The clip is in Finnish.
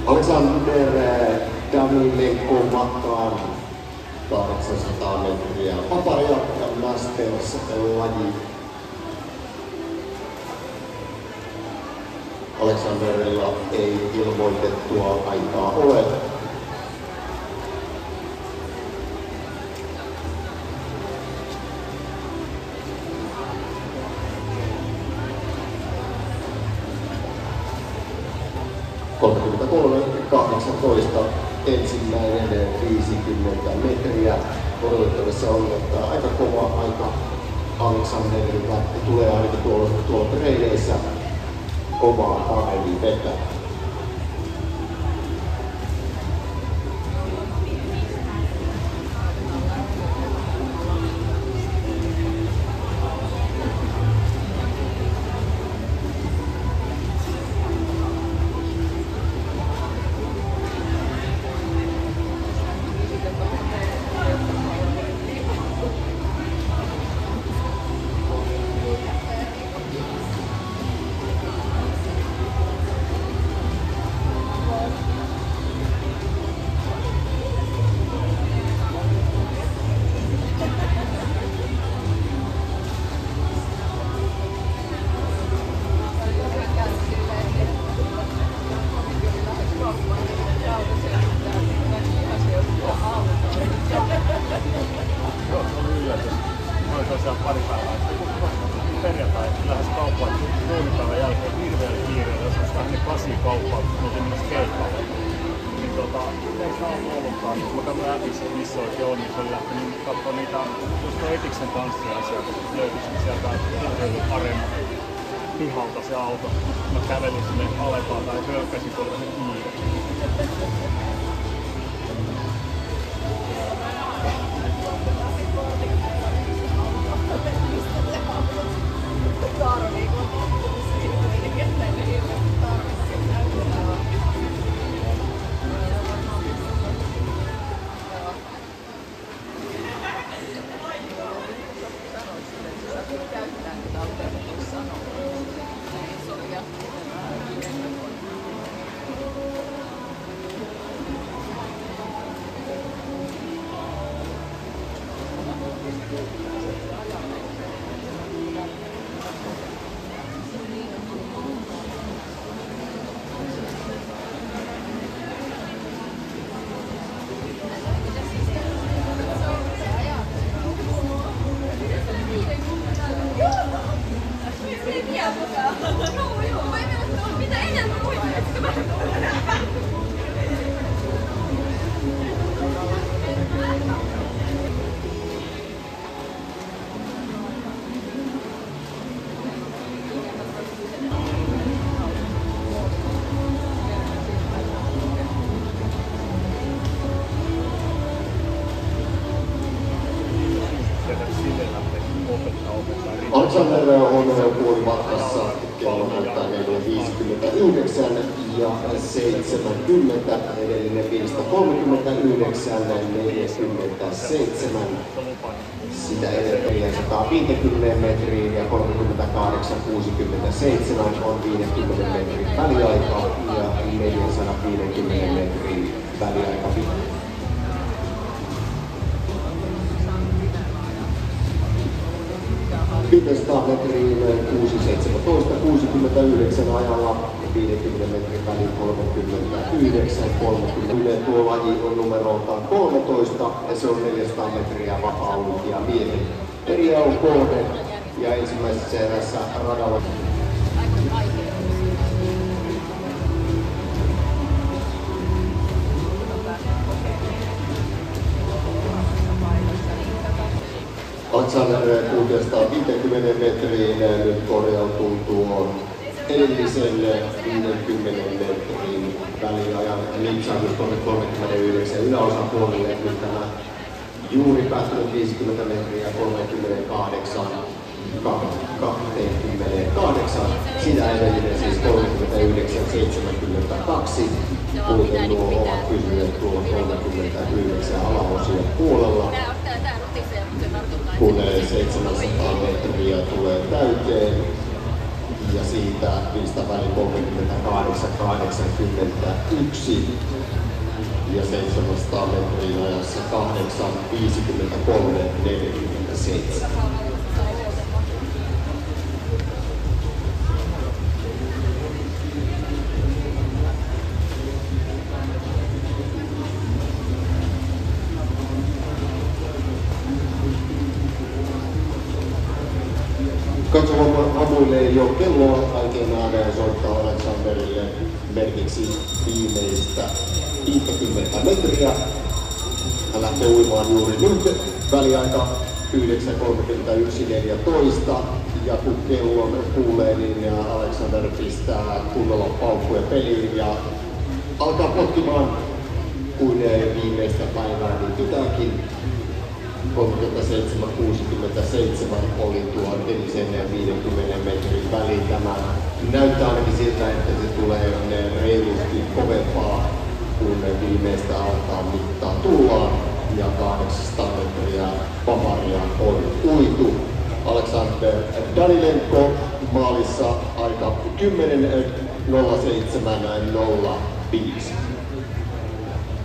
Alexander Danilenko matkaan 800 metriä. Paparia Masters laji. Alexanderilla ei ilmoitettua aikaa ole. Ensimmäinen 50 metriä. Odotettavissa on, että aika kova aika Alexanderilla tulee ainakin tuolla treeneissä kovaa tahtia vetää. Perjantai lähes kauppaan suunnipäivän jälkeen hirveän kiireellä, jos olisi vähän ne 8 kauppaa, kun tultiin mennä keikalle. Niin ei sitä ollutkaan, kun mä katsoin äpissä, missä oikein on, niin se oli lähtenyt katsoa niitä just Etiksen tanssia sieltä, löytyisin sieltä Urheiluareena pihalta se auto. Mä kävelin sinne alempaan tai hyökkäsin tuolta se kiire. Alexander on puolimatkassa kello näyttää 4.59 ja 70, edellinen 5.39, 47. Sitä edelleen 150 metriin ja 38.67 on 50 metrin väliaika ja 450 metrin väliaika. 500 metriin 6.17.69 ajalla, 50 metrin väliin 39.30. Tuo laji on numeroltaan 13 ja se on 400 metriä vapaa-uintia miehen. Peria on 3 ja ensimmäisessä erässä radalla. Alexander 650 metriin nyt korjautuu tuon edellisen 50 metrin väliajan lipsahdus tuonne 39 yläosapuolelle. Nyt tämä juuri päättynyt 50 metriä 28. Sitä edellinen siis 39.72. Muuten nuo ovat pysyneet tuolla 39 alaosien puolella. kun 700 metriä tulee täyteen. Ja siitä pistä väli 38,81 ja 700 metriä ajassa 8,53,47. Katsomaan hamuilee jo kelloa aikeinaan soittaa Aleksanderille merkiksi viimeistä 50 metriä. Hän lähtee uimaan juuri nyt. Väliaika 9.31.14. Ja kun kellon kuulee, niin Aleksander pistää kunnolla paukkuja peliin ja alkaa potkimaan kuin viimeistä päivää, niin pitääkin. 37,67 oli tuo Denisen 50 metrin väli. Tämä näyttää ainakin siltä, että se tulee reilusti kovempaa, kun viimeistä altaa mittaa tullaan. Ja 800 metriä Bavaria on uitu. Aleksander Danilenko maalissa aika 10.07.05.